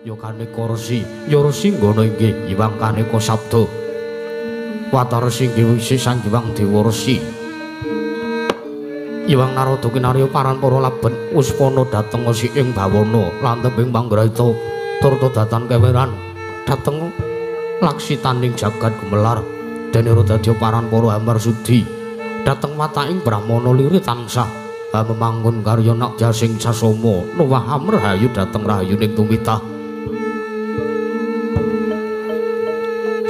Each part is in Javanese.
Ya Kaneka Resi, ya Resi nggono inggih Hyang Kaneka Sabda. Watara singgih wisi Sang Hyang Dewa Resi. Hyang Narada kinarya paran para laben Uspana dhateng si ing bawana lan tembing panggraita turta datan keweran dhateng laksitaning jagat gemelar dene dadya paran para Ambar Sudi dhateng wataking Brahmana liri tansah memanggun karya nak jasing sasoma nuwah amrahayu dhateng rahayuning tumitah.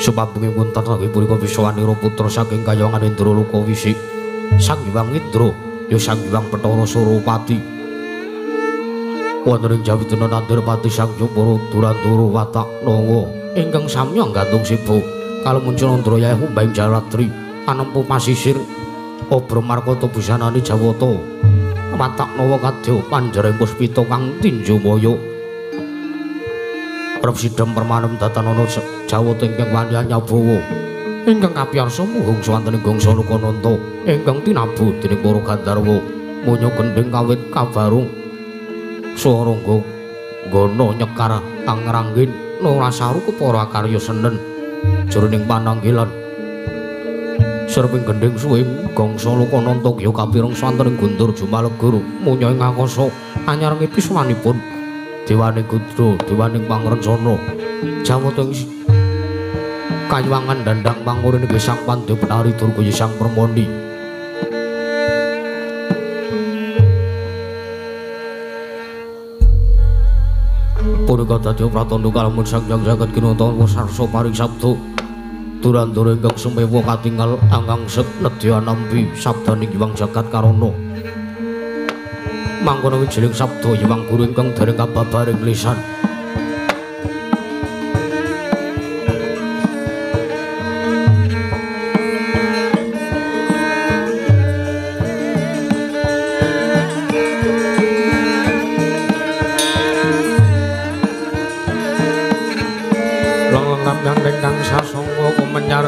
Supabenging wonten saking punika Wiswanira putra saking kayangan Indra Lokawisi Sang Hyang Indra ya Sang Hyang Bathara Suropati wonten ing Jawidana Nandirpati Sang Yupara Durandara Watak Nanga ingkang samya nggantung sibo kalumuncul Andraya humbahing Jalatri anempuh pasisir obro markata busanane Jawata Watak Nawa kadya panjering puspita kang tinju maya Rep sidhem permanem datanana Jawata ingkang wani nyabawa ingkang kapiyarsa muhung swanten ing gangsa Lokananta ingkang tinabu dening para Gandharwa munya gendhing kawit kabarung Swarangga Gana nyekar kang ngranggen Narasaru kepara karya senen jroning pananggilan sirping gendhing suwing gangsa Lokananta ya kapireng swanten ing Guntur Jumalegur munya ing akasa anyar ngipis wanipun Dewaning Kudra Dewaning Pangrencana Jawata kayuwangan dandang pangurene Gesang Pandhe Betari Durga Sang Permoni punika dadi pratandha kalamun Sang Hyang Jagat Kinata sarsa paring sabda Durandara ingkang sumewa katingal angkangset nedya nampi sabdaning Hyang Jagat Karana mangkono wijiling sabda Hyang Guru ingkang dereng kababaring lisan ingkang sasongko kumenyar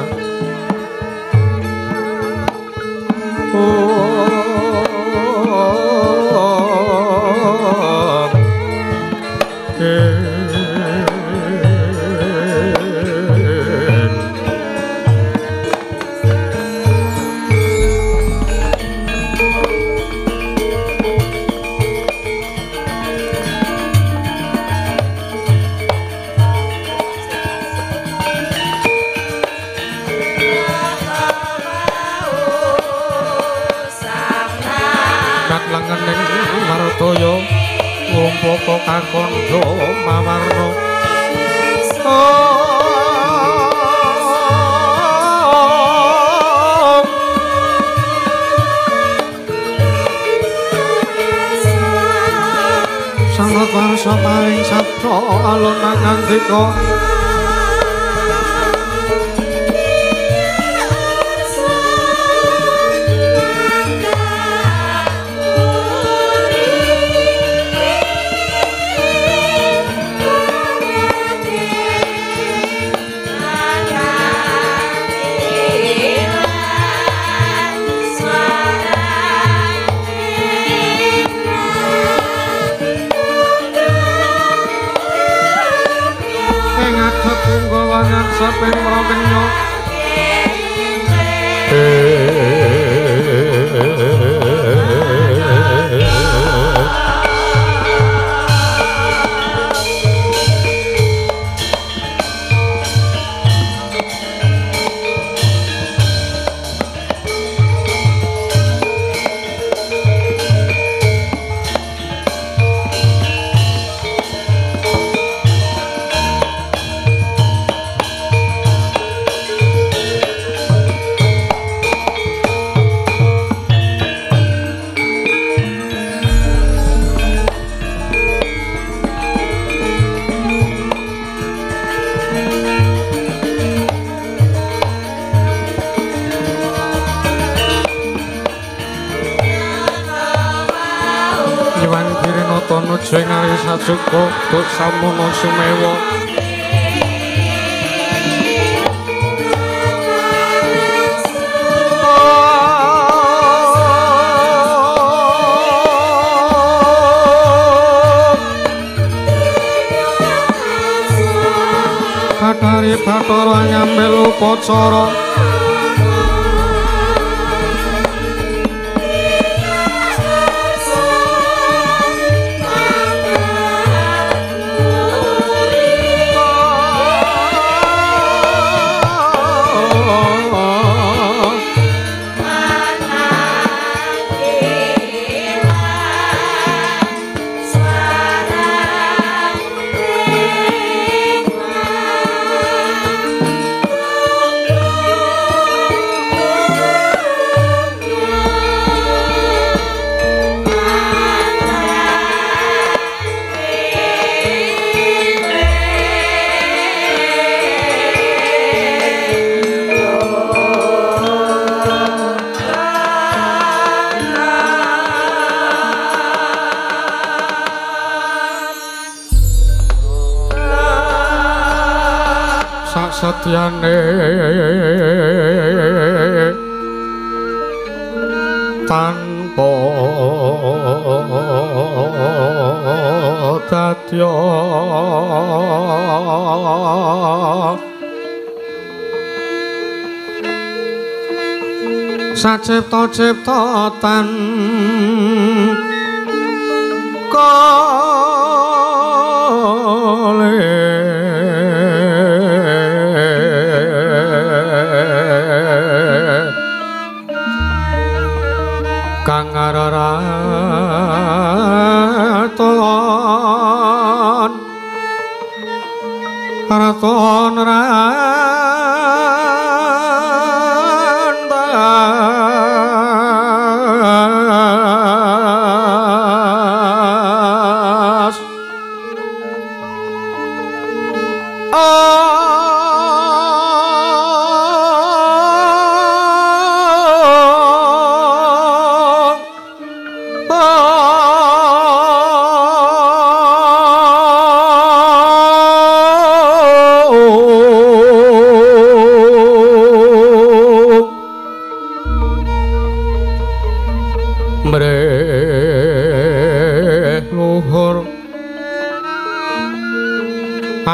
Ngumpaka kakandha mawarna sangat warsa paring sabda alon ngandika saping prapenya Sing ari sacukup tut samono sumewa Kadari Bathara nyambil upacara satyane tanpa dadya sacipta-ciptatan kang raton rantas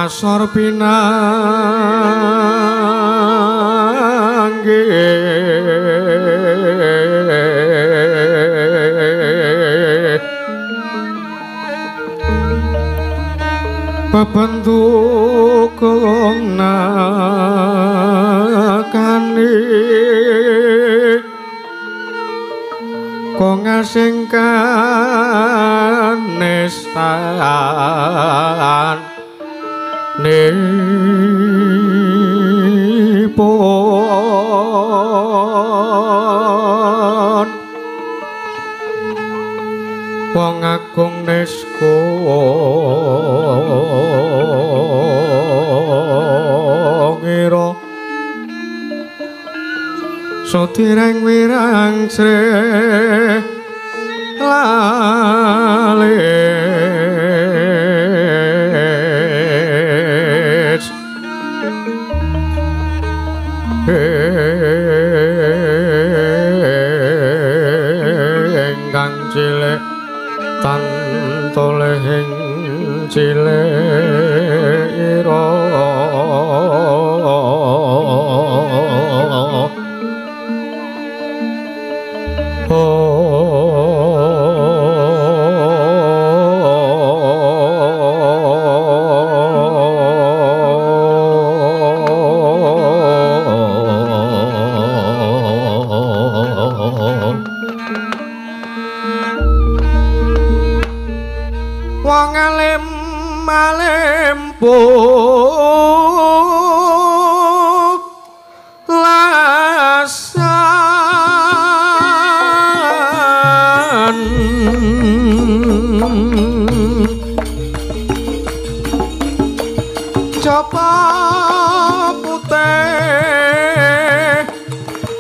asor pinangge pependukung nakani kong asing kanistan nipun wong agung nesko ngira sotireng wirang sre lali engkang cilik tantolehing cilik ira wong alim malempo lasan japa putih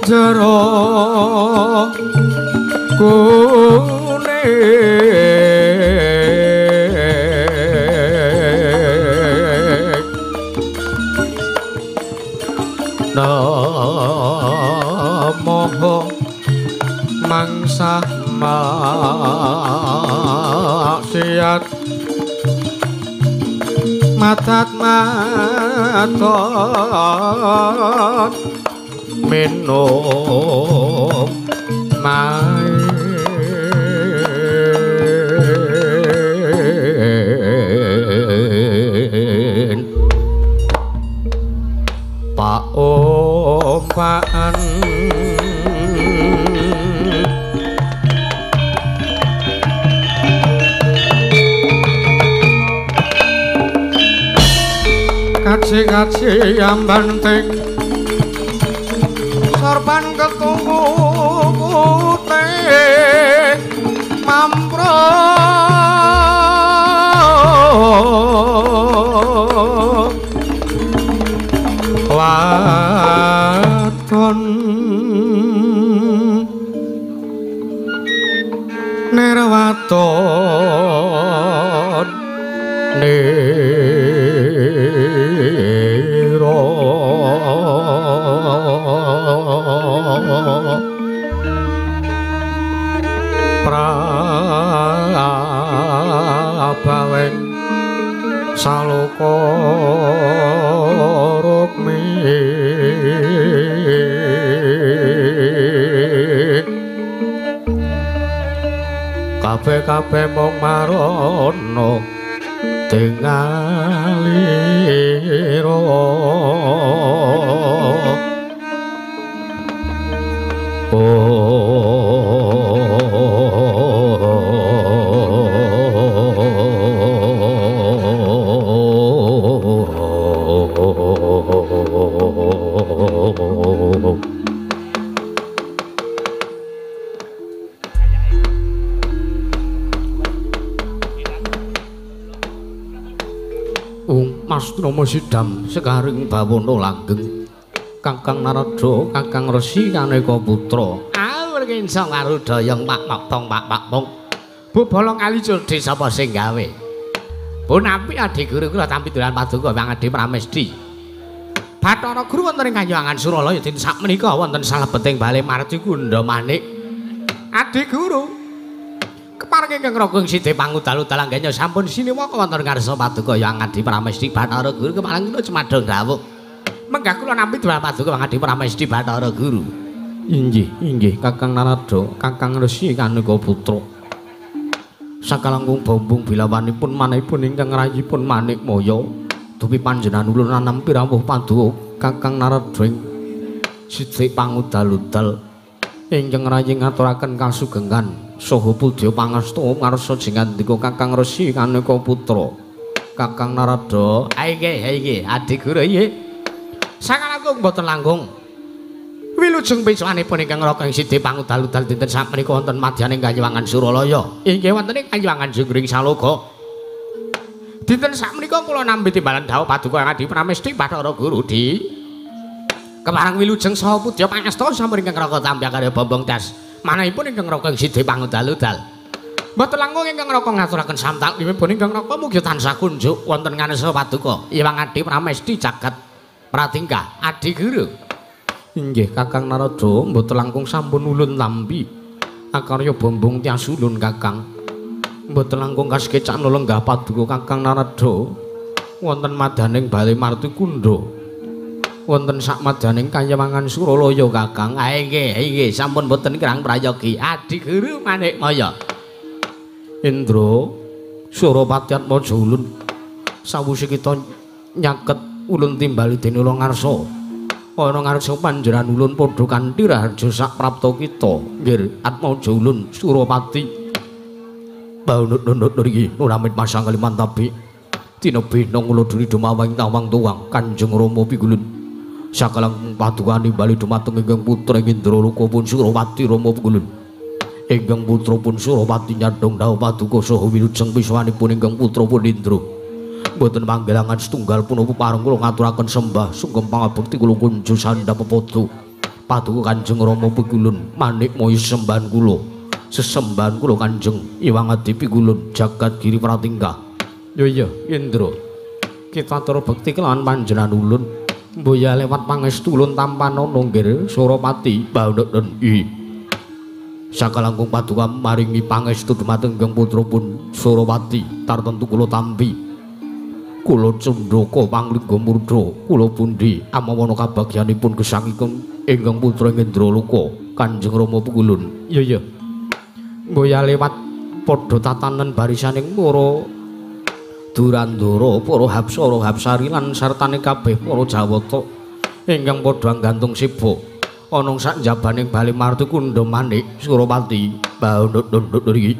jero namo mangsa maksiat matat matot minum main pak ompaan kaci-kaci yang banting sorban ketunggu putih mampro waton nerwaton prabaweng saloka rukmi kabeh-kabeh mung marono tingalira Mas Nomo Sidam sekaring bawana langgeng Kakang Narada Kakang Resi Kaneka Putra awur kinsa karo dayang Pak Pong Bobolong kali cedhe sapa sing gawe pun apik Adi Guru kula tampi dolan paduka Wang Adi Pramesti Bathara Guru wonten ing Kayuwangan Suralaya dinten sakmenika wonten salebeting Bale Marti Kunda Manik Adi Guru kepareng ingkang Ragong Sidhe pangudal-udal anggenya sampun siniwaka wonten ngarsa paduka Yang Adi Pramesti Bathara Guru kepareng kula cemadhong dawuh menggah kula nampi dolan paduka Yang Adi Pramesti Bathara Guru inggih Kakang Narada Kakang Resi Kaneka Putra sakalangkung bombong bilawanipun manahipun ingkang rayipun Manik Maya dupi panjenengan ulun nampi rawuh paduka Kakang Narada Sidhe pangudal-udal ingkang rayi ngaturaken kasugengan saha pudya pangasta ngarsa jingandika Kakang Resi Kaneka Putra Kakang Narada inggih Adi Guru nggih sakalangkung boten langkung wilujeng pisanipun ingkang Ragong Sidhe pangudal-udal dinten sakmenika wonten madyaning Kayuwangan Suralaya inggih wonten ing Kayuwangan Jungkring Saloka dinten sakmenika kula nampi timbalan dawuh paduka Yang Adi Pramesti Bathara Guru di kepareng wilujeng saha pudya pangasta sampun ingkang Raka tampi karya Bombong Das manahipun ingkang Ragong Sidhe pangudal-udal mboten langkung ingkang Raka ngaturaken samtaklimipun ingkang Raka mugi tansah kunjuk wonten ngarsa paduka Yang Adi Pramesti jagat pratingkah Adi Guru inggih Kakang Narada mboten langkung sampun ulun tampi akarya Bombong Tyas Ulun Kakang mboten langkung kasekecak lenggah paduka Kakang Narada wonten madaning Bale Marti Kunda wonten sak madaning Kayuwangan Suralaya Kakang inggih sampun boten kirang prayogi Adi Guru Manik Maya Indra Surapati Atmaja Ulun sawise kita nyaket ulun timbali dene ula ngarsa ana ngarsa panjenengan ulun padha kanthi raharja sak prapta kita nggih Atmaja Ulun Surapati baunut-unut niki nuramit masang kalimantabi dina bena kula duri dumawang tawang tuwang Kanjeng Rama pigulun sakalang paduka nimbali dumateng ingkang putra Indra Loka pun Surapati Rama pigulun ingkang putra pun Surapati nyadhong dawuh paduka saha wilujeng pisanipun ingkang putra pun Indra boten panggelangan setunggal punapa pareng kula ngaturaken sembah sugeng pangabekti kula kunjuk sandhap pepodo paduka Kanjeng Rama pigulun Manik Maya sembahan kula sesembahan kula Kanjeng Hyang Adi pigulun jagat giri pratingkah yo iya Indra kita atur bekti kelawan panjenengan ulun mboya lewat pangestu ulun tampana nggih Surapati baunun sakalangkung paduka maringi pangestu dumateng ingkang putra pun Surapati tartentu kula tampi kula Candaka Panglingga Murda kula pundi amawana kabagyanipun gesangipun ingkang putra Indraloka Kanjeng Rama Pukulun. Iya. Mboya lewat padha tatanan barisaning para Durandara, para Hapsara, Hapsari lan sartane kabeh para Jawata ingkang padha nggantung siba ana sak njabaning Bali Martukundha Manik Suropati baundut-undut niki.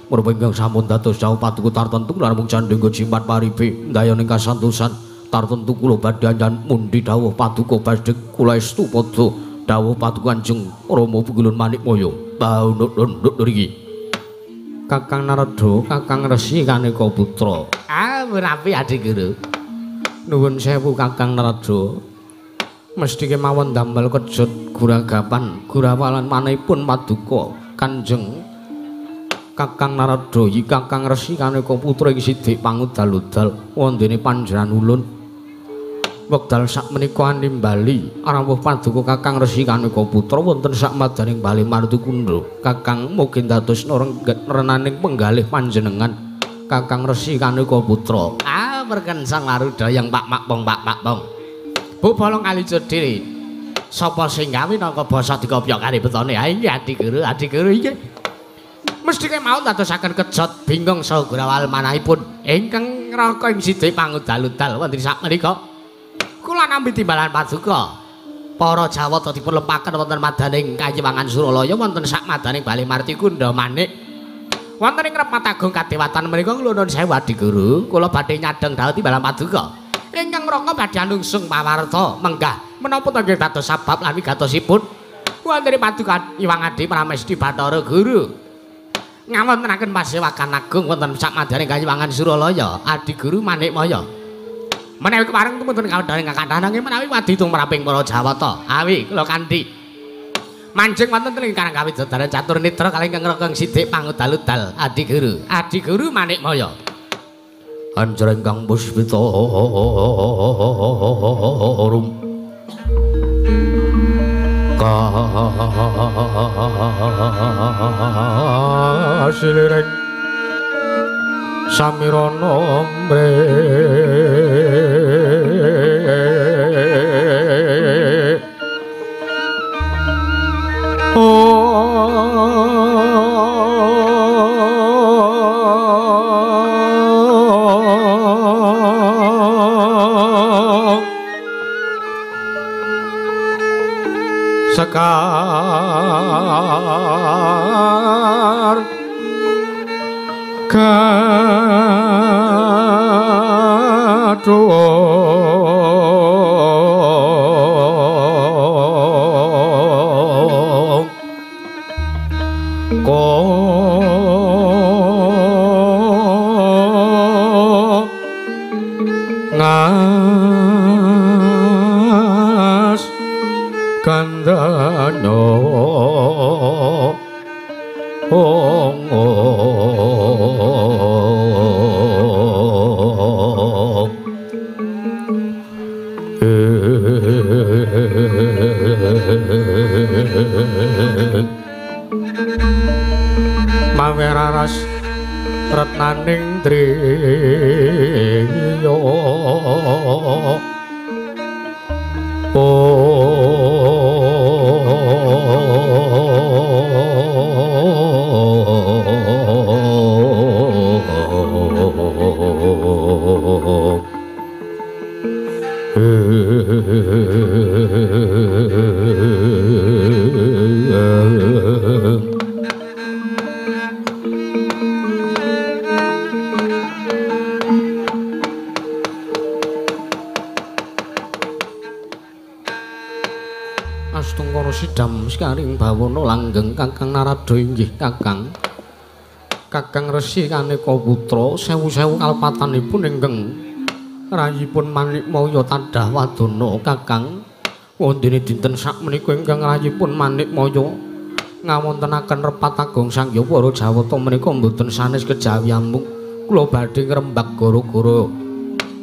Menapa ingkang sampun dados jauh paduka tartentu namung candhingga jimat paribe ndayaning kasantosan tartentu kula badhe anjan mundi dawuh paduka badhe kula estu padha dawuh paduka Kanjeng Rama Pukulun Manikmaya baundut-undut niki. Kakang Narada, Kakang Resi Kaneka Putra. Rapi Adik Guru. Nuwun sewu Kakang Narada. Mesti kemawon damel kejut guragapan, gurawalan manahipun paduka Kanjeng Kakang Narada iki Kakang Resi Kaneka Putra iki sidik pangudal-udal wondene panjenengan ulun. Wekdal sakmenika animbali rawuh paduka Kakang Resi Kaneka Putra wonten sak madaning Bali Martukundha. Kakang mugi dados renaning penggalih panjenengan Kakang Resi Kaneka Putra. Perkensang larudayang Pak Makpong. Bu bolong kali cedhiri. Sapa sing gawe nangka basa dikopya kali betone? Iya Adik Guru iki. Mesti kemawon dadosaken kejot bingung saha gurawal manahipun ingkang ngraka ing sidik pangudal-udal wonten sakmenika. Kula nampi timbalan paduka. Para Jawata dipun lepaken wonten madaning Kayiwangan Suralaya wonten sak madaning Bali Martukundha Manik. Wonten ing Repat Agung Kadewatan menika kula nuwun sewu Adik Guru, kula badhe nyadeng dawuh timbalan paduka. Ingkang ngraka badhe anungsung pawarta menggah menapa to nggih dados sabab lan wigatosipun wonten paduka Iwang Adi Pramesti Bathara Guru. Ngawontenaken pasewakan agung wonten sak madaning Kayiwangan Suralaya Adik Guru Manikmaya. Menawi kepareng tumunten kawedharing kakandhan nanging menawi wadi tumraping para Jawata awi kula kanthi manjing wonten ing karang kawidodaran catur nitra kalih ingkang ngreka sidik pangudal-udal Adik Guru Manikmaya. Anjreng kang puspita rum kasilireng samirana mre sekar ngas kandhanya maweraras retnaning driya Astungkara sidam sekaring bawana langgeng Kakang Narada inggih Kakang Resi Kaneka Putra sewu-sewu kalpatanipun ingkang rayipun Manikmaya tandhah wadana Kakang wondene dinten sakmenika ingkang rayipun Manikmaya ngawontenaken Repat Agung Sangya para Jawata menika mboten sanes kejawi amung kula badhe ngrembak gara-gara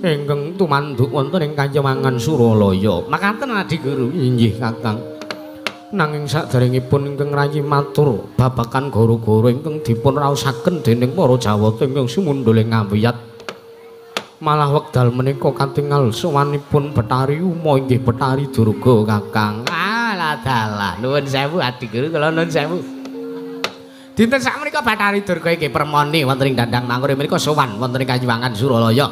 ingkang tumanduk wonten ing Kayiwangan Suralaya. Makaten Adik Guru inggih Kakang. Nanging saderengipun ingkang rayi matur babakan gara-gara ingkang dipun raosaken dening para Jawata ingkang sumundhul ing ngawiyat Malah wekdal menika katingal sowanipun Betari Uma inggih Betari Durga Kakang. Alah dalah nuwun sewu Adi Guru kula nuwun sewu. Dinten sakmenika Betari Durga inggih permoni wonten ing Dandang Mangkur menika sowan wonten ing Kanyuwangan Suralaya.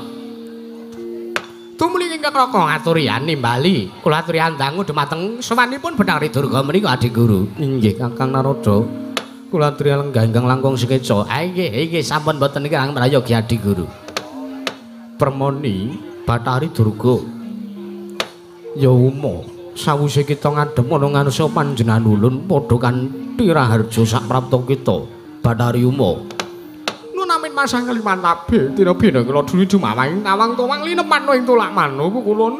Tumuli ingkang raka ngaturian nimbali kula aturian dangu dumateng sowanipun Betari Durga menika Adi Guru. Inggih Kakang Narada. Kula aturian lenggah ingkang langkung sekeca. Inggih sampun boten niki Kang Prayogi Adi Guru. Permoni Betari Durga ya Uma sawise kita ngadhep ana ngarsa panjenengan ulun padha kanthi raharja sak prapta kita Betari Uma nuwun amin masang kaliman tabe dina bena kula duli dumawang nawang towang linepan ing tolak mano kulun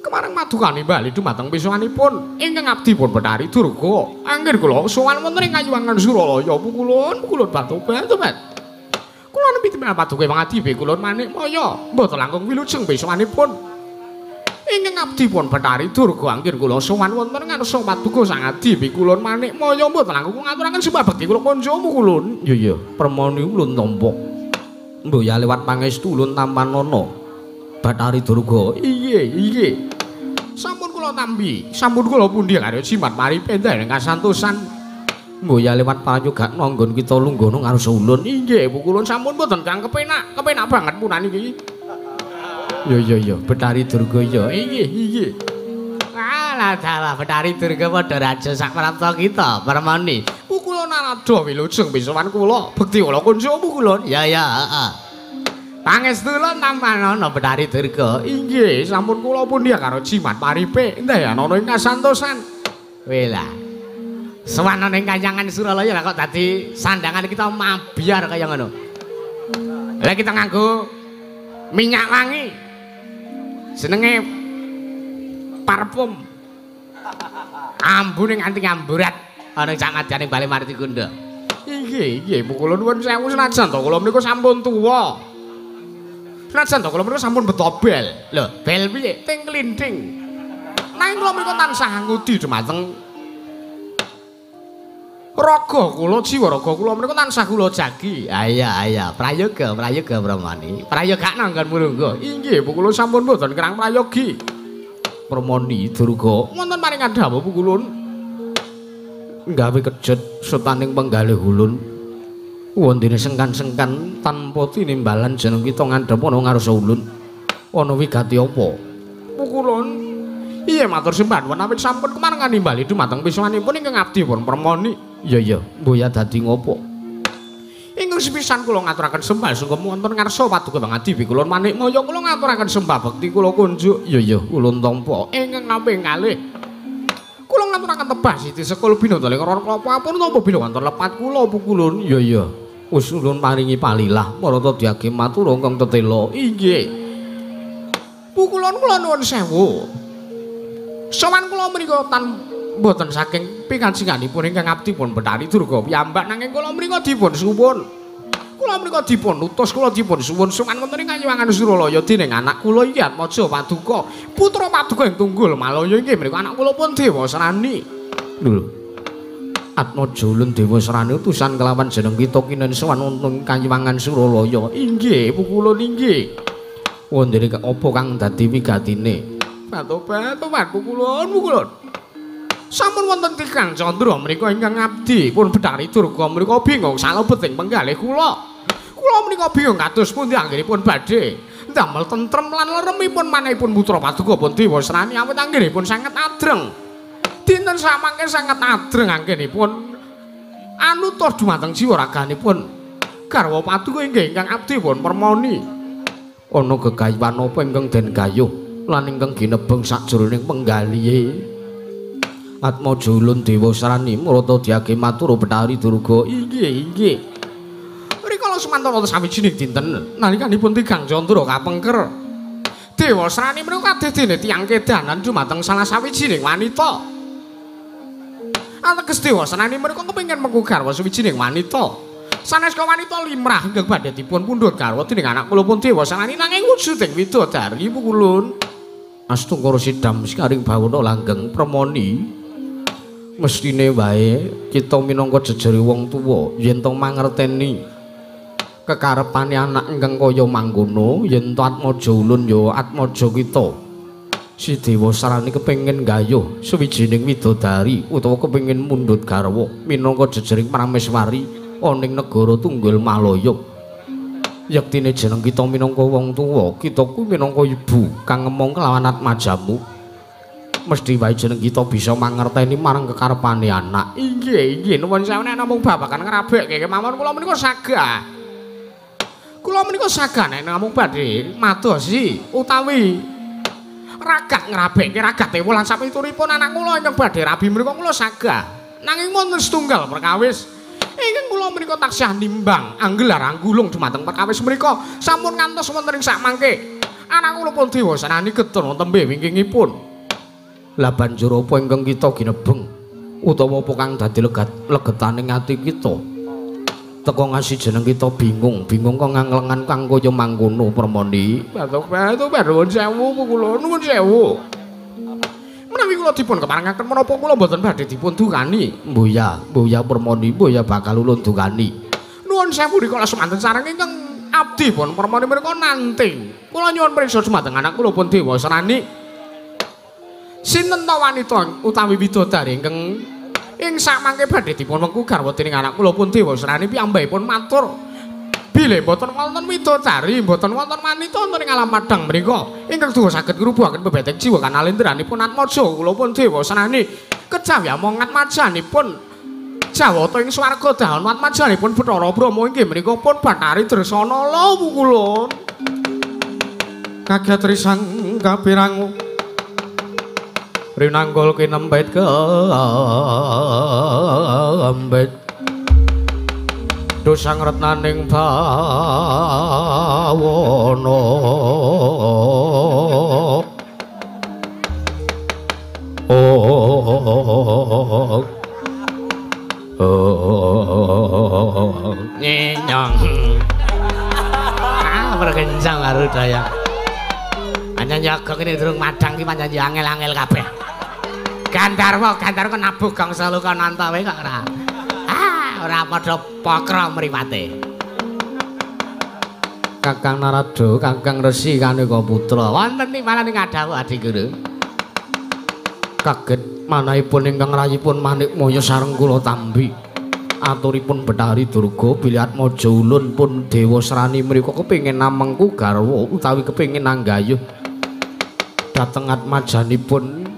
kemareng madukane bali dumateng pisanipun ingkang abdi pun Betari Durga angger kula sowan wonten ing Kanyuwangan Suralaya kulun batobat kula nembe temen paduka pangadibe kulon Manik Maya mboten langkung wilujeng besowanipun ingkang abdi pun Betari Durga anggen kula sowan wonten ngarsa paduka sang adibe kulon Manik Maya mboten langkung ngaturaken sembah bekti kula kancamu kulon iya permoni ulun tampa mboya liwat pangestu ulun tampanana Betari Durga iya sampun kula tambi sampun kula pundi karo jimat mari pendah ing kasantosan mboya lewat prayoga nanggon kita lungguh ngarsa ulun inggih Bu kulun sampun mboten kang kepenak banget punan iki iya Betari Durga iya inggih alah dalah Betari Durga padha raja sak prapta kita permoni Bu kulun narada wilujeng bisowan kula bekti kula kancamu kulun ya heeh pangestu lan tampanana Betari Durga inggih sampun kula pundi karo jimat paripe ndaya ana ing kasantosan wela sowan ning Kanyuwangan Suralaya lah kok dadi sandangan kita mabiar kaya ngono. Lah kita nganggo minyak wangi. Jenenge parfum. Ambune nganti ngamburat ana sak madyaning Bali Martikunda. Inggih, kula nuwun sewu senajan to kula menika sampun tuwa. Senajan to kula menika sampun betobel. Lho, bel piye? Ting klinting. Nanging kula menika tansah ngudi dumateng raga kula jiwa raga kula menika tansah kula jagi. Iya, prayoga Brahmani. Prayoga nanggon mulungga. Inggih, Bu kula sampun mboten kirang prayogi. Permoni Durga wonten maringan dawuh Bu kulun. Gawe kejet sutaning penggalih ulun. Wondene sengkan-sengkan tanpa tinimbalan jeneng kita ngandhep ana ngarsa ulun. Ana wigati apa? Bu kulun iya matur sembah nuwun awit sampun kemarengan nimbali dumateng pisanipun ingkang abdi pun permoni. Iya, mboya dadi ngopo? Ingkang sepisan kula ngaturaken sembah sungkem wonten ngarsa paduka pangadibe kula Manik Maya kula ngaturaken sembah bekti kula kunjuk. Iya, ulun tampa. Ingkang kaping kalih kula ngaturaken tebah siti sekul binatang ora klapa pun napa bila wonten lepat kula pukulun. Iya. Wis ulun paringi palilah marata diage matur ingkang tetela. Inggih. Pukulun kula nuwun sewu. Sowan kula menika mboten saking pingancinganipun ingkang abdi pun Betari Durga piyambak nanging kula mriko dipun suwun. Kula mriko dipun utus kula dipun suwun sowan wonten ing Kanyuwangan Suralaya dening anak kula iki Atmaja Paduka, putra Paduka ing Tunggul Malaya inggih mriku anak kula pun Dewasrani. Lho. Atmaja ulun Dewasrani utusan kelawan jeneng kita kinen sowan wonten Kanyuwangan Suralaya. Inggih, pukulun inggih. Wondene apa kang dadi wigatine? Batobat pukulun. Sampun wonten Kang Candra menika ingkang abdi pun Betari Durga menika bingung salebeting penggalih kula. Kula menika bingung kados pundi anggenipun badhe ndamel tentrem lan leremipun manahipun putra Paduka pun Dewasrani awit anggenipun sanget adreng. Dinten samangke sanget adreng anggenipun anutur dumateng jiwa raganipun garwa Paduka ingkang abdi pun permoni. Ana gegayuhan apa ingkang den gayuh lan ingkang ginebeng sajroning penggalihe Atmaja ulun Dewasrani marata diage matur Betari Durga. Inggih. Rikala semantara sawijining dinten nalikanipun Kang Candra kapengker Dewasrani menika kadene tiyang kedanan dumateng salah sawijining wanita. Ateges Dewasrani menika kepengin mengku garwa sawijining wanita. Sanes wanita limrah ingkang badhe dipun pundhut garwa dening anak kula pun Dewasrani nanging wujuding widodari pukulun. Astungkara sidam sekaring bawana langgeng permoni. Mestine wae kita minangka jejere wong tuwa yen to mangerteni kekarepane anak ingkang kaya mangkono yen to Atmaja ulun ya Atmaja kita si Dewa Sarani kepengin gayuh suwijining widodari utawa kepengin mundhut garwa minangka jejering prameswari ana ing negara Tunggul Malaya. Yektine jeneng kita minangka wong tuwa, kita kuwi minangka ibu kang ngemong kelawan Atmajamu. Mesti wae jeneng kita bisa mangerteni marang kekarepane anak. Inggih, nuwun sewu nek namung babagan ngrabekke kemawon kula menika sagah. Kula menika sagah nek namung badhe madosi utawi ragat ngrabekke ragate wulan sapituripun anak kula ingkang badhe rabi menika kula sagah. Nanging wonten setunggal perkawis ingkang kula menika taksih nimbang anggelar anggulung dumateng perkawis menika sampun ngantos wonten ing sakmangke anak kula pun Dewa Sarani getun tembe wingkingipun. Lah banjur apa ingkang kita ginebeng utawa apa kang dadi legetaning ati kita teka ngasih jeneng kita bingung kok nganglengan kang kaya mangkono permoni batu nuwun sewu kula nuwun sewu menawi kula dipun keparengaken menapa kula mboten badhe dipun dukani mboya permoni mboya bakal ulun dukani nuwun sewu rikala semanten sareng ingkang abdi pun permoni menika nanting kula nyuwun priksa dumateng anak kula pun Dewa Sarani. Sinten ta wanita utawi widodari ingkang ing samangke badhe dipun wengku garwa dening anak kula pun Dewa Sarani piyambakipun matur bilih mboten wonten widodari mboten wonten wanita wonten ing alam madang mriku ingkang duwe saged ngrubuhaken bebeteng jiwa kanalendranipun Atmaja kula pun Dewa Sarani kejawi among Atmajanipun jawata ing swarga dahon Atmajanipun Bathara Brahma inggih menika pun Bathari Dresana lawuh kula kaget risang kapirangu rinanggul kinembet kembet dosang retnaning bawana nyenyong berkencang karo daya anyan jaga kene durung madang ki pancen angel-angel kabeh. Gandarwa nabuh gangsa luka nanta wae kok ora. Ora padha pakra mriwate. Kakang Narada, Kakang Resi Kaneka Putra. Wonten ing malah ning adhawu Adi Guru. Kaget manahipun ingkang rayipun Manikmaya sareng kula tambi. Aturipun Bathari Durga bilih Atmaja ulun pun Dewa Sarani mriku kepengin namengku garwa utawi kepengin nanggayuh dhateng Atmajanipun.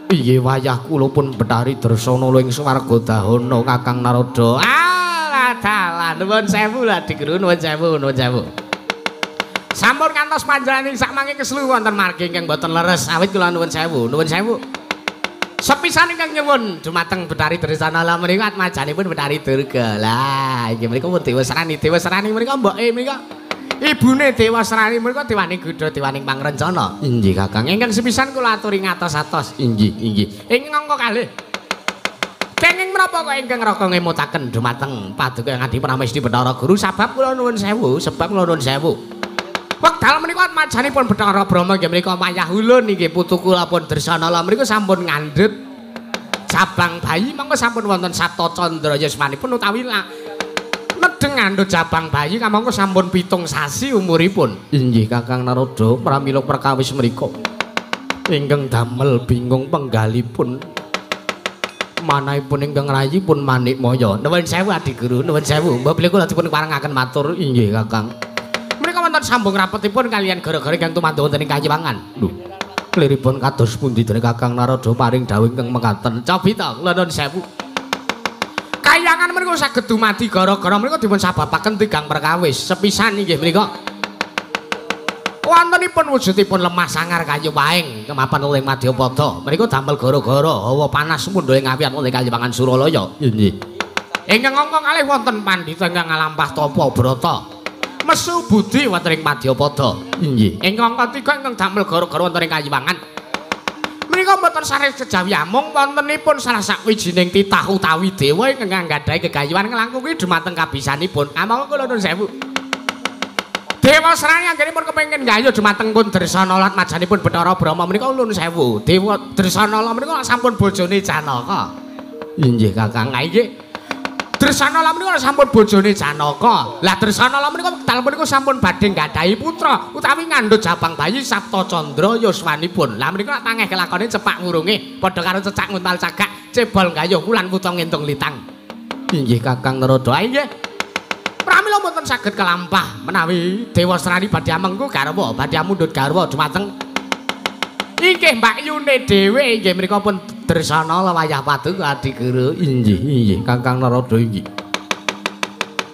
Piye wayah kula pun Bathari Dresana ing swarga dahana Kakang Narada. Dalan nuwun sewu lho Adi Guru nuwun sewu. Sampun kantos panjenengan sakmangke keslu wonten margi ingkang boten leres awit kula nuwun sewu. Sepisan ingkang nyuwun dumateng Bathari Dresana la menika Atmajanipun Bathari Durga. Lah inggih menika pun Dewa Sarani menika mboke menika ibune Dewa Sarani menika dewaning Gudha dewaning pangrencana. Inggih Kakang. Ingkang sepisan kula aturi ngatos-atos. Inggih. Ingkang angka kalih. Kenging menapa kok ingkang raka ngemutaken dumateng Paduka Ngadi Pramesti Bathara Guru sebab kula nuwun sewu. Wekdal menika Atmajanipun Bathara Brahma nggih menika mayah ulun nggih putu kula pun Dresana menika sampun ngandhut jabang bayi mangko sampun wonten Sato Candra yuswanipun utawi medeng ngandhut jabang bayi kamangka sampun 7 sasi umuripun. Inggih Kakang Narada pramila perkawis menika ingkang damel bingung penggalipun manahipun ingkang rayipun Manikmaya. Nuwun sewu Adi Guru, nuwun sewu. Mbah bilih kula dipun parengaken matur. Inggih Kakang. Menika wonten sambung rapetipun kaliyan gara-gara ingkang tumandu wonten ing Kayiwangan. Lho, kliripun kados pundi dene Kakang Narada paring dawuh ingkang mekaten. Cabita kula nuwun sewu. Kayangan menika saged dumadi gara-gara menika dipun sababaken tigang perkawis. Sepisan inggih menika wontenipun wujudipun lemah sangar kayu waing kemapan uling Madyapada. Menika damel gara-gara hawa panas mundha ing awian uling Kayiwangan Suralaya. Nggih. Ingkang angka kalih wonten pandhita ingkang ngalampah tapa brata. Mesu budi wonten ing Madyapada. Nggih. Ingkang angka 3 ingkang damel gara-gara wonten ing Kayiwangan. Menika mboten sares kejawi amung wontenipun salah sawijining titah utawi dewa ingkang nggadhahi gegayuhan nglangkungi dhumateng kabisanipun. Amangka kula nuwun sewu. Dewa Sarani anggenipun kepengin gayuh dhumateng pun Dresana Atmajanipun Bathara Brahma menika nuwun sewu. Dewa Dresana menika sampun bojone Janaka. Inggih Kakang. Inggih. Dresana lam menika sampun bojone Janaka. Lah Dresana lam menika wekdal menika sampun badhe nggadahi putra utawi ngandhut jabang bayi Sapta Candra yuswanipun. Lah menika tangeh kelakone cepak ngurunge padha karo cecak nguntal cagak cebol gayuh wulan putra ngentung litang. Inggih Kakang Narada. Inggih. Pramila mboten saged kelampah menawi Dewa Srani badhe amengku garwa, badhe amundhut garwa dumateng inggih Mbak Yune dhewe inggih mriku pun Dresana wayah paduka Adiguru. Inggih Kakang Narada inggih.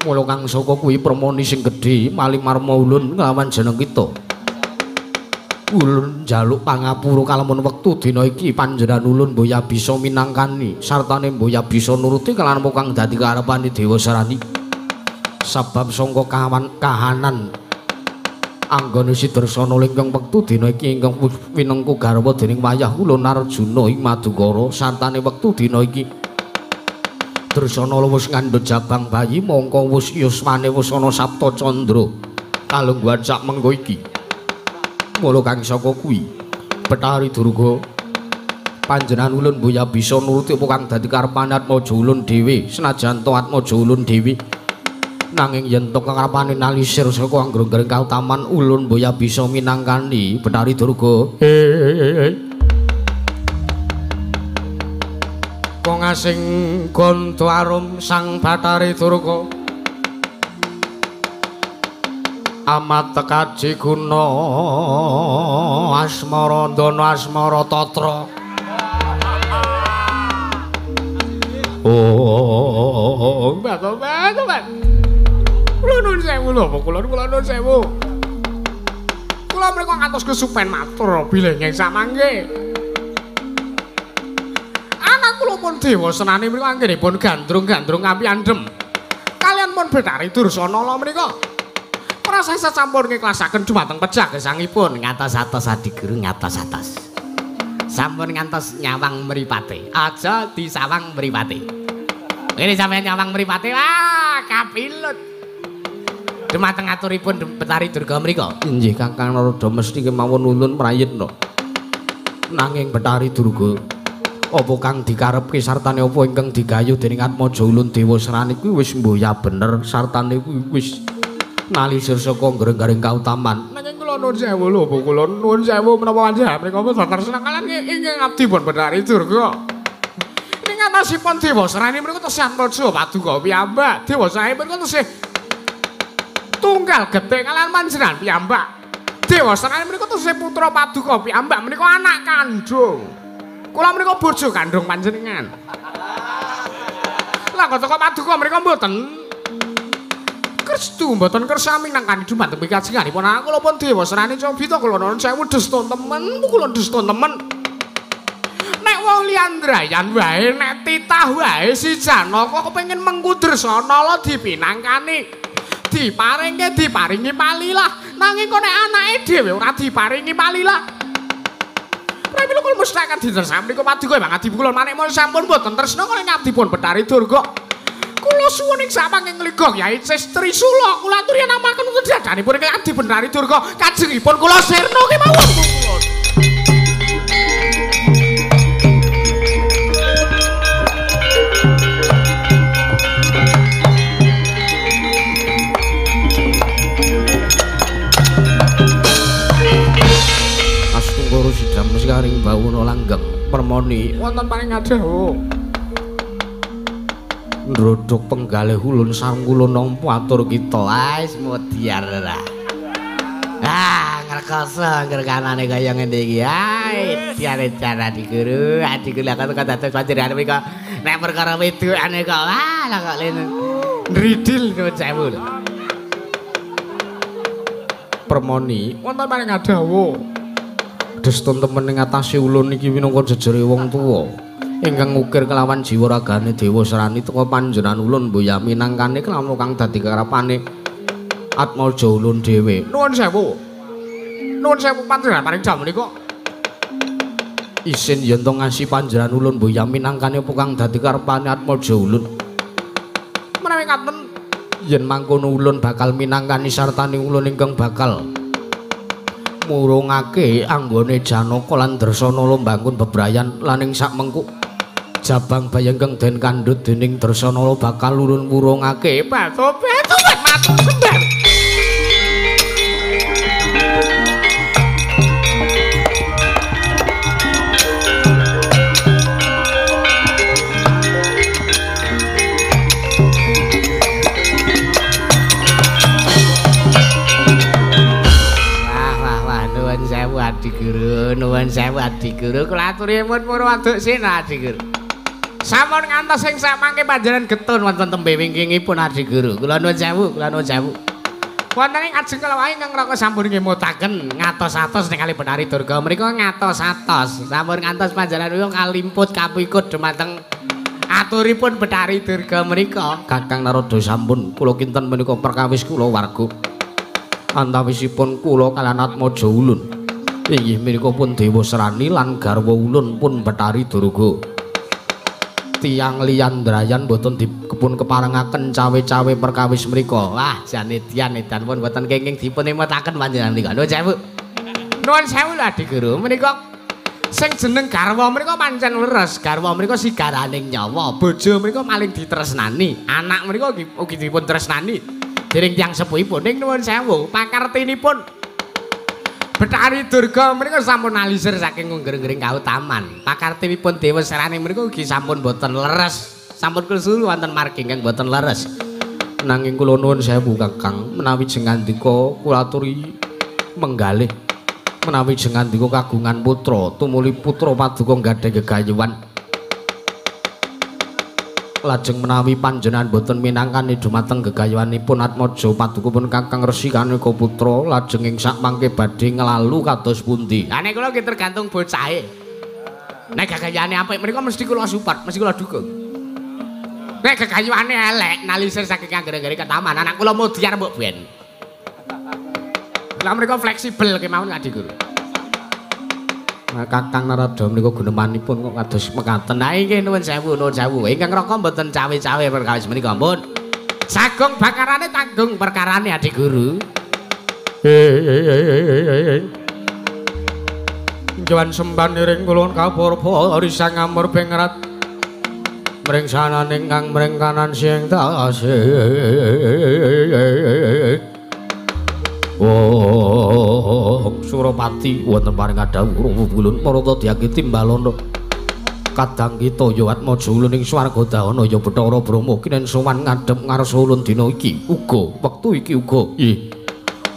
Mula kang saka kuwi permoni sing gedhe maling marma ulun nglawan jeneng kita. Ulun njaluk pangapura kalamun wektu dina iki panjenengan ulun mboya bisa minangkani sartane mboya bisa nuruti kelawan apa kang dadi karepane Dewa Srani. Sabab sangka kahanan anggone si Dresana ingkang wektu dina iki ingkang winengku garwa dening wayah ulun Arjuna ing Madukara sartane wektu dina iki Dresana wis ngandhut jabang bayi mongko wis yuswane wis ana Sapta Candra kalungguhan sak mengko iki. Mula kang saka kuwi Bathari Durga panjenengan ulun mboya bisa nuruti apa kang dadi karepane Atmaja ulun dhewe senajan to Atmaja ulun dhewe nanging yen to karepane nalisir saka anggrong-anggrong kautaman ulun mboya bisa minangkani Bathari Durga. Wong asing gonto arum sang Bathari Durga amat kaji guna asmara dana asmara tatra. Oh, betul. Kula nuwun sewu lho, kula nuwun sewu. Kula mriko ngantos kesupen matur bilenging samangke. Anak kula pun Dewa Srani mriko anggenipun gandrung-gandrung api andhem. Kalian pun Bathari Dursana lho mriko. Proses sampun ngiklasaken dumateng pejah gesangipun ngatos-atos Adiguru ngatos-atos. Sampun ngantos nyawang mripate. Aja disawang mripate. Ini sampeyan nyawang mripate wah kapilut. Dumateng aturipun Bathari Durga mriko. Inggih Kakang Narada mesti kemawon ulun prayitna. Nanging Bathari Durga, apa kang dikarepke sartane apa ingkang digayuh dening Atmaja ulun Dewa Srani kuwi wis mboya bener sartane kuwi wis nalisir saka ngreng-ngreng kautaman. Nanging kula nuwun sewu lho, kula nuwun sewu menapa panjenengan mriko terseneng kalian ingkang abdi pun Bathari Durga. Ning atasipun Dewa Srani mriko tesih Atmaja paduka piyambak. Dewa Srani mriko tesih tunggal gedhe kalian panjenengan piyambak. Dewa Srani mriko tesih putra paduka piyambak menika anak kandhung. Kula mriko bojo kandhung panjenengan. Lah kok paduka mriko mboten Krestu mboten kersa minangkani dumateng kajenganipun kula pun Dewa Srani Cobita kula nuwun sewu desta temen kula desta temen. Nek wong liyandrayan wae nek titah wae si Janaka kepengin mengku Dresana la dipinangkani. Diparingi palilah nanging kok nek anake dhewe ora diparingi palilah. Pramila kula mesti akan ditersam niku paduka mangadi kula manik mon sampun mboten tresna kala ngabdipun Bathari Durga. Kula suwun ing samping ligok Yai Trisula kula aturi namaken dadanipun ing abdi Bathari Durga kajengipun kula sirna kemawon kula. Astungkara sidam sekaring bawuna langgeng permoni wonten paring adhawa. Ndrodhok penggalih ulun sareng kula nampa atur kita. Wis modiar ra. Ngrekoso ngrekanane kaya ngene iki. Tiare cara Adiguru, Adiguru kok dados panjenengan mriko nek perkara wedokane kok lah kok lene ndridil nuwun sewu. Permoni wonten paring adhawa. Destun temen ing atase ulun iki minangka jejere wong tuwa. Ingkang ngukir kelawan jiwa ragane Dewa Srani teka panjenengan ulun mboya minangkani kelawan kang dadi karepane Atmaja ulun dhewe. Nuwun sewu. Nuwun sewu panjenengan paring jam menika. Isin yen to ngasi panjenengan ulun mboya minangkani apa kang dadi karepane Atmaja ulun. Menawi ngaten yen mangkono ulun bakal minangkani sartane ulun ingkang bakal murungake anggone Janaka lan Dresana lombangun bebrayan lan ing sak mengku Jabang bayengkeng den kandhut dening Dresanala bakal lurun wurungake batu-batu matur sembah. Adi Guru, nuwun sewu Adi Guru, kula aturipun Purwaduk Sena Adi Guru. Sampun ngantos sing samangke panjenengan getun wonten tembe wingkingipun Adi Guru. Kula nuwun sewu, kula nuwun sewu. Wonten ing ajeng kala wae ingkang raka sampun ngemutaken ngatos-atos ning kali Benari Durga menika ngatos-atos. Sampun ngantos panjenengan menika kalimput kapikut dumateng aturipun Benari Durga menika. Kakang Narada sampun kula kinten menika perkawis kula warga. Antawisipun kula kaliyan Atmaja Ulun. Inggih menika pun Dewa Serani lan garwa ulun pun Betari Durga. Tiang liyandrayan boten dipun keparengaken cawe-cawe perkawis mriku. Wah, janedyan edan pun boten kenging dipun emetaken panjenengan menika. Nuwun sewu. Nuwun sewu lho Adi Guru. Menika sing jeneng garwa menika pancen leres. Garwa menika sigaraning nyawa. Bojo menika maling ditresnani. Anak menika ugi dipun tresnani dening tiyang sepuhipun. Ning nuwun sewu, pakartinipun Betari Durga menika sampun alisir saking ngger-ngering kautaman. Pakartinipun Dewa Serani menika ugi sampun boten leres. Sampun kesuru wonten margi ingkang boten leres. Nanging kula nuwun sewu Kakang, menawi jengandika kula aturi menggalih. Menawi jengandika kagungan putra, tumuli putra paduka gadhah gegayuhan. Lajeng menawi panjenengan boten minangkani dumateng gegayuhanipun Atmaja paduka pun Kakang Resi Kanika putra lajeng ing sak mangke badhe nglalu kados pundi. Ha nek kula ki tergantung bocahe. Nek gegayuhane apik menika mesti kula support, mesti kula dukung. Nek gegayuhane elek nalisir saking anggere-anggere ketaman anak kula modiar mbok ben. Lah menika fleksibel kemawon Adi Guru. Kakang Narada menika gunemanipun kok kados mekaten. Nah nggih nuwun sewu, nuwun sewu. Ingkang raka mboten cawe-cawe perkawis menika, ampun. Sagung bakarane tanggung perkarane Adi Guru. Jawan sembah niring kulon kapurpa risang ngamur pengrat. Mring sananing kang mring kanan sing tasih. Surapati wonten paring adhawuh bulun marata diangge timbalana kadang kita ya Atmaja Ulun ing swarga dahana ya Bathara Brahma kinen sowan ngadhep ngarsa ulun dina iki uga wektu iki uga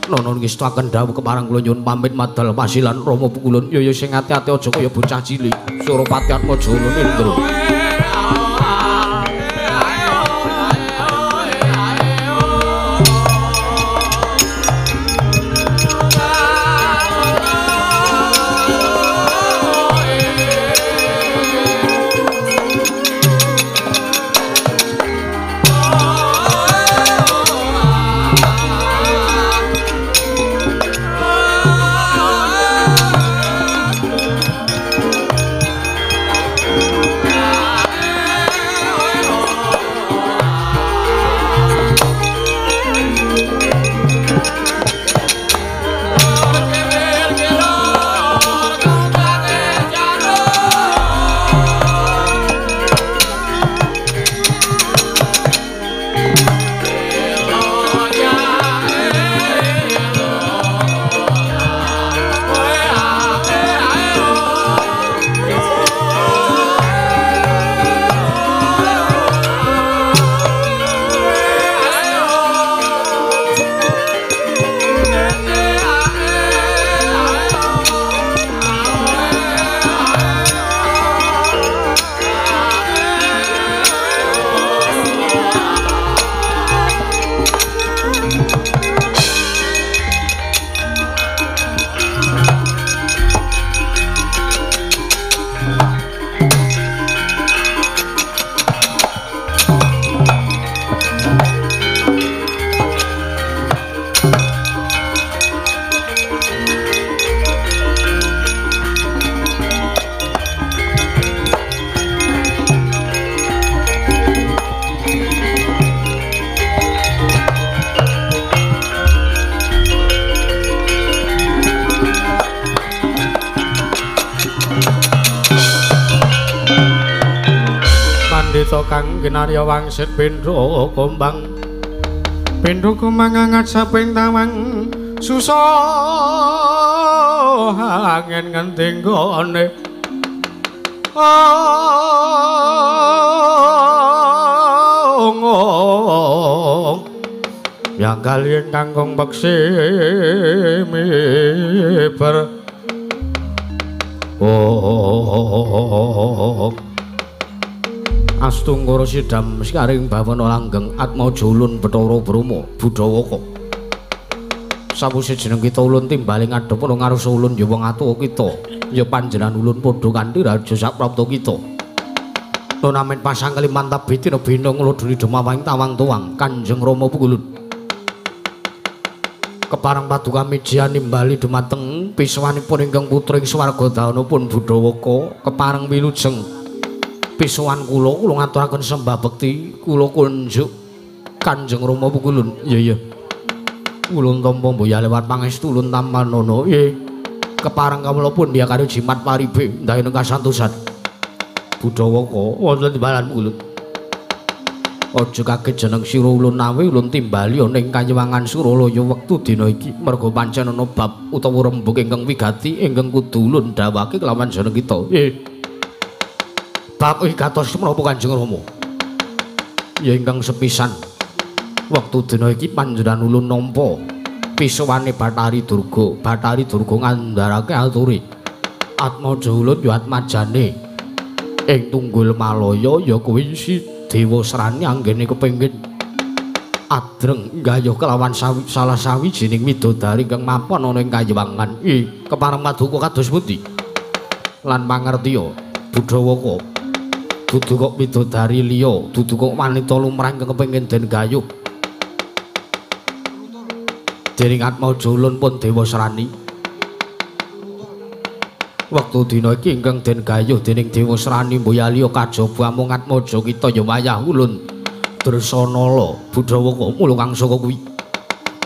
nono ngestaken dawuh keparang kula nyuwun pamit madal pasilan Rama Pukulun ya sing ati-ati aja kaya bocah cilik Surapati Atmaja Ulun Indra. Kita kang kinarya wangsit pindha kumbang angat saping tawang susah angin ngenting gone yang kalian kangkong beksi miber Astunggara sidam sikaring bawana langgeng Atmaja ulun Bathara Brama Budhawaka sawise jeneng kita ulun timbaling ngadhep ana ngarsa ulun ya wong atuwa kita ya panjenengan ulun padha kanthi raja saprapta kita nonamen pasang kaliman tabitina bina nglodhoni demawahing tawang tuwang Kanjeng Rama Pukulun keparang paduka mejian nimbali dumateng piswanipun ingkang putring swarga dawanipun Budhawaka keparang wilujeng pisuwan kula ngaturaken sembah bekti kula kunjuk Kanjeng Rama Pukulun iya ulun tampa mboya lewat pangestu ulun tampanono nggih keparang kawula pundya karo jimat paribe ndahene kasantosan Budhawaka wonten timbalan Pukulun aja kaget jeneng sira ulun nawi ulun timbali ana ing Kanyewangan Suralaya wektu dina iki merga pancen ana bab utawa rembug ingkang wigati ingkang kudu ulun dhawake kelawan jeneng kita bab iki katos menapa Kanjeng Rama ya ingkang sepisan wektu dina iki panjenengan ulun nampa pisuwane Bathari Durga ngandharake ature Atmaja ulun ya atmajane ing Tunggul Malaya ya kuwi si Dewa Srani anggene kepengin adreng nggayuh kelawan salah sawijining widodari kang mapan ana ing Kanyewangan kepareng paduka kados pundi lan mangertiya Budhawaka dudu kok widodari liya dudu kok wanita lumrah kang kepengin den gayuh dening Atmaja ulun pun Dewa Srani wektu dina iki ingkang den gayuh dening Dewa Srani mboya liya kajaba mung Atmaja kita ya wayah ulun Dresanala Budhawaka mula kang saka kuwi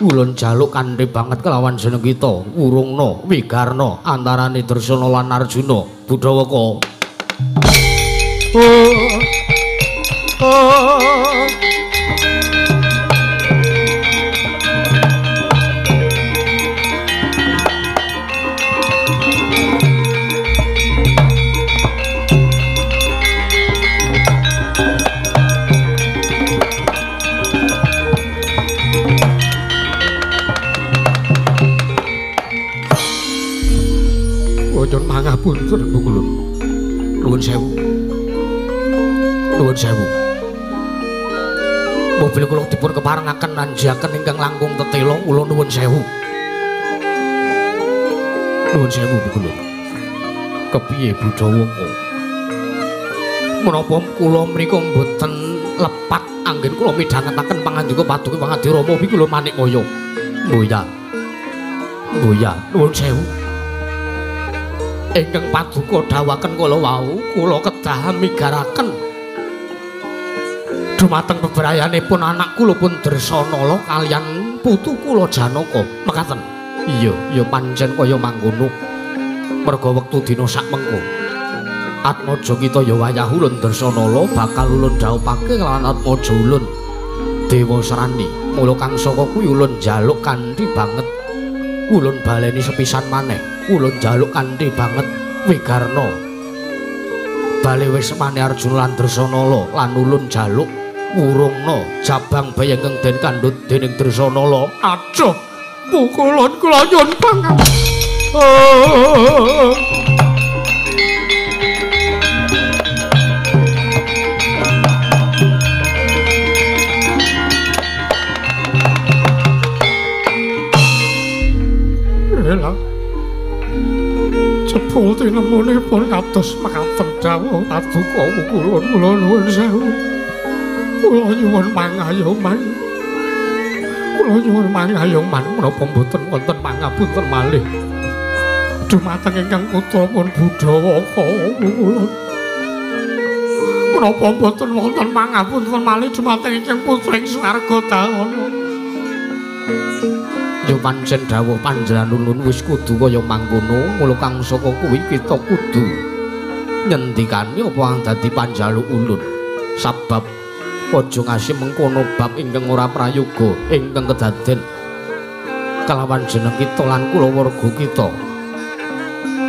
ulun jaluk kanthi banget kelawan jeneng kita urungna wigarna antarane Dresanala lan Arjuna Budhawaka Nyuwun pangapunten Pukulun. Nuwun sewu. Nuwun sewu. Mobil kula dipun keparengaken nanjaken ingkang langkung tetela kula nuwun sewu. Nuwun sewu Pukulun. Kepiye Budhawaka? Menapa kula menika mboten lepat anggen kula midhangetaken pangandika paduka Pangadi Rama Pukulun Manikmaya. Mboya. Mboya, nuwun sewu. Ingkang paduka dawuhaken kala wau kula kedah migaraken dumateng bebrayanipun anak kula pun Dresanala kaliyan putu kula Janaka mekaten. Iya, ya pancen kaya mangkono. Merga wektu dina sak mengko Atmaja kita ya wayah ulun Dresanala bakal ulun dhawuhake kelawan Atmaja ulun Dewa Srani. Mula kang saka kuwi ulun njaluk kanthi banget ulun baleni sepisan maneh ulun njaluk kanthi banget wigarna bali wis mane Arjuna lan Dresanala lan ulun njaluk wurungna jabang bayi ingkang den kandhut dening Dresanala. Aja Pukulun kula nyuwun pangapunten. Jebul tinemunipun kados mekaten dawuh paduka Pukulun kula nuwun sewu. Kula nyuwun pangayuman. Kula nyuwun pangayuman menapa mboten wonten pangapunten malih dumateng ingkang putranipun Budhawaka Pukulun. Menapa mboten wonten pangapunten malih dumateng ingkang putring swarga dawana. Ya pancen dawuh panjenengan ulun wis kudu kaya mangkono, mula kang saka kuwi kita kudu nyendikani apa kang dadi panjaluk ulun. Sabab aja ngasih mengkono bab ingkang ora prayoga ingkang kedaden kelawan jeneng kita lan kulawarga kita.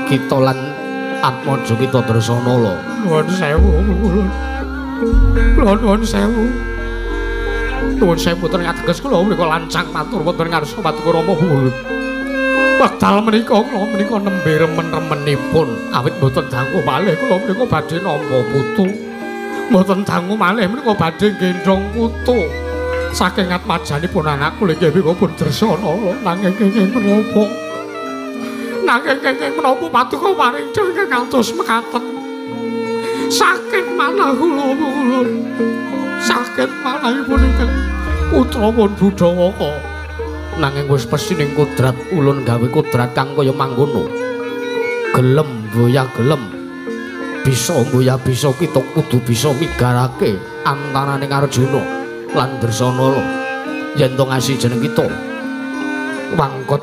Kita lan atmaja kita Dresanala. Nuwun sewu. Nuwun sewu. Nuwun sewu boten ateges kula menika lancang matur wonten ngarsa Paduka Rama Bulut. Wekdal menika kula menika nembe remen-remenipun awit boten dangu malih kula menika badhe nampa putu. Boten dangu malih menika badhe gendhong putu. Saking atmajanipun anak kula inggih pun Dresanala nanging kenging menapa. Nanging kenging menapa Paduka paring ingkang ngantos mekaten. Saking manah kula Bulut. Saking manahipun ingkang putra pun Budawaka. Nanging wis pesining kodrat ulun gawe kodrat kang kaya mangkono. Gelem boya gelem. Bisa boya bisa kita kudu bisa migarake antaraning Arjuna lan Dresanala. Yen to ngasih jeneng kita. Wangkot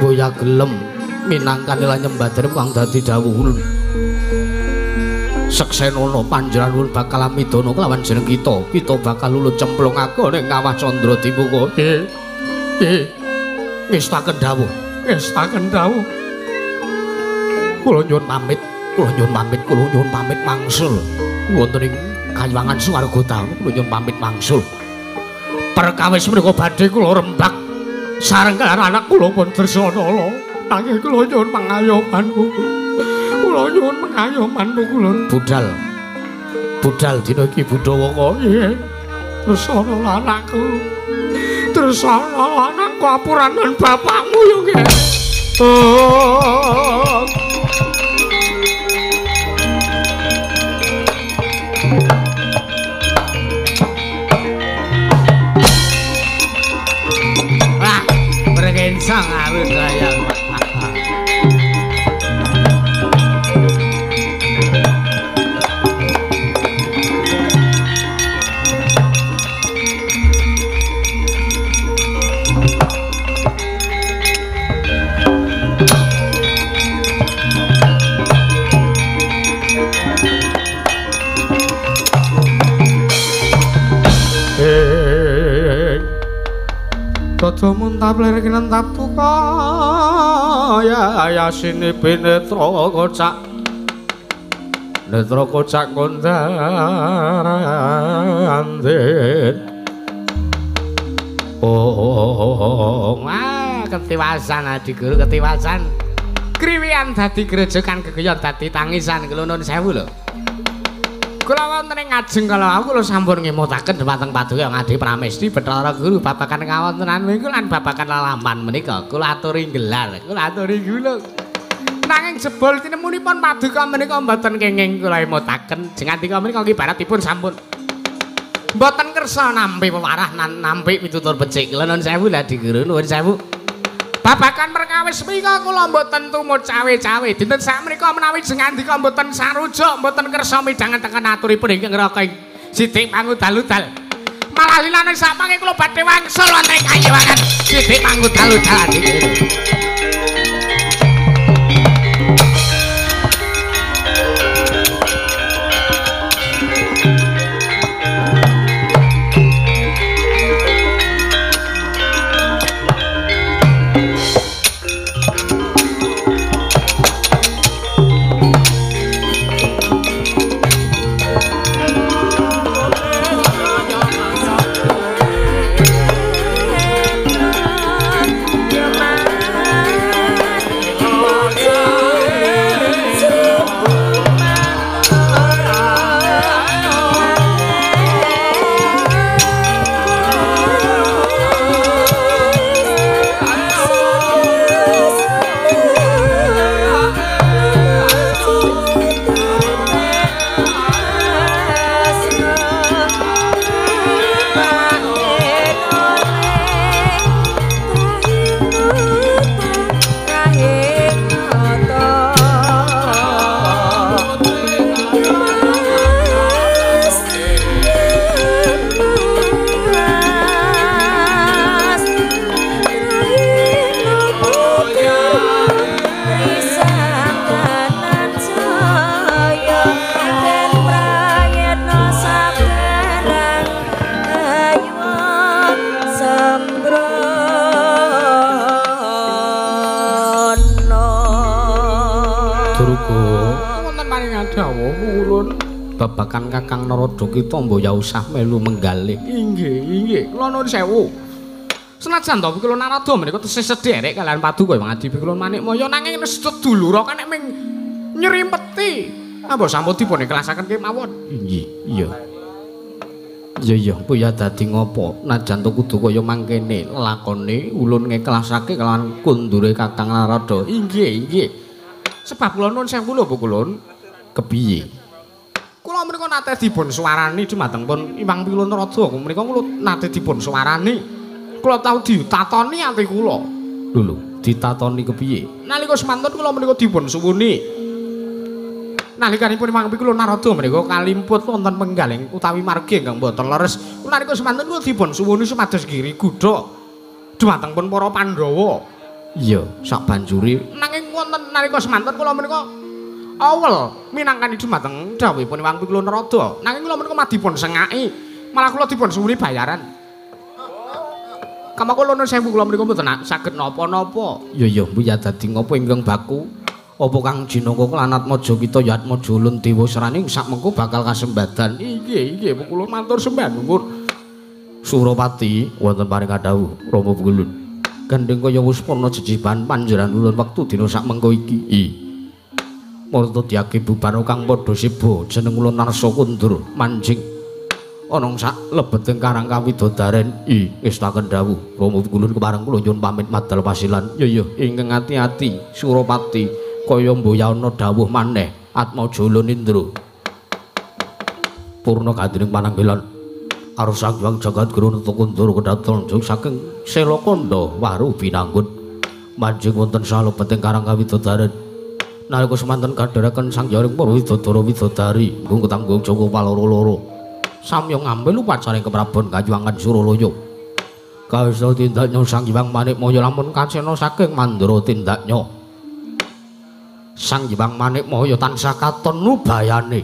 boya gelem minangkane lan nyembadane kang dadi dawuh ulun. Seksenana panjenengan bakal midana kelawan jeneng kita. Kita bakal ulun cemplungake ning kawah Candra Dimuka. Ngestaken dawuh. Ngestaken dawuh. Kula nyuwun pamit. Kula nyuwun pamit mangsul. Wonten ing Kayuwangan Swarga Taun kula nyuwun pamit mangsul. Perkawis menika badhe kula rembak sareng kaliyan anak kula pun Dresanala. Nanging kula nyuwun pangayomanmu. Kula nyuwun pangayomanmu kula. Budal dina iki Budawaka. Nggih. Dresanala anakku. Dresanala anakku apuranan bapakmu yo nggih. Oh. Wah, bergensang arus raya. Toto muntap lirikinan taptuka ya sini netra kocak kondaran oh ketiwasan adi guru ketiwasan kriwian dadi grejekan gegeyon dadi tangisan kula nuwun sewu lho. Kula wonten ing ngajeng kala aku kula sampun ngemutaken dhumateng Paduka Ngadi Pramesti Bathara Guru babagan kawontenan menika lan babagan lalaman menika kula aturi gelar, kula aturi gula. Nanging jebul tinemunipun Paduka menika mboten kenging kula emutaken. Jengatika menika ibaratipun sampun mboten kersa nampi pewarah nampi pitutur becik. Kula nuwun sewu lah Di Guru nuwun sewu. Babagan perkawis menika kula mboten tumut cawe-cawe. Dinten sakmenika menawi jengandika mboten sarujuk, mboten kersa midhangaken aturipun ingkang raka Sidik Pangudal-udal. Malah lilane sapangke kula badhe wangsul wonten Kayuwangan Sidik Pangudal-udal. Prayoga wonten paring dawuh ulun babakan Kakang Narada kita mboya usah melu menggalih. Inggih, kula nuwun sewu. Senajan to kula Narada menika tesih sederek kalian Paduka Ngadi kula Manikmaya nanging sedulur kan nek ming nyrimpeti. Apa sampun dipun ikhlasaken kemawon? Inggih, iya. Iya, Buya dadi ngopo? Najan to kudu kaya mangkene lakone ulun ngiklasake kelawan kundure Kakang Narada. Inggih. Sebab kula nuwun sewu lho Bu Kulun. Kepiye? Kula menika nate dipun suwarani dumateng pun Iwang Pilun Narada. Menika kula nate dipun suwarani. Kula tau ditatoni ati kula. Lho, ditatoni kepiye? Nalika semanten kula menika dipun suwuni. Nalikanipun Iwang Pilun Narada menika kalimput wonten penggaling utawi margi ingkang boten leres. Nalika semanten kula dipun suwuni supados giri gudha dumateng pun para Pandhawa. Iya, sak banjuri nanging wonten nalika semanten kula menika awel minangkani dumateng dawuhipun Iwang Pilun Narada. Nanging kula menika madipun sengaki, malah kula dipun suwuni bayaran. Kama kula nuwun sewu kula menika mboten saged napa-napa. Iya, Buya dadi ngopo ingkang baku? Apa Kang Jinaka lan Atmaja kita ya Atmaja ulun dewa seraning sakmengko bakal kasembadan. Inggih, kula matur sembah nuwun. Suropati wonten paring dawuh Rama Kulun. Gandeng kaya wis ana jejiban panjenengan ulun wektu dina sakmengko iki. Murta diake bubar kang padha siba jeneng ulun Narsa Kundur manjing ana sak lebeting Karang Kawidodaren. Ngestaken dawuh Rama Kulun kepareng kula nyuwun pamit madal pasilan. Ya ingkang ati-ati Suropati kaya mboya ana dawuh maneh Atmaja ulun Indra. Purna kadiring pananggilan karo Sang Hyang Jagadguru Nata Kundur kedaton saking Selakanda Waru Binanggun manjing wonten salebeting Karang Kawidodaren. Nalika semanten kadharaken Sang Hyang Widodara Widodari nggung tanggung Joko paloro-loro samya ngambil upacara keprabon Kayuwangan Suralaya. Kawisa tindaknya Sang Hyang Manikmaya lamun kacena saking mandra tindaknya Sang Hyang Manikmaya tansah katon nubayane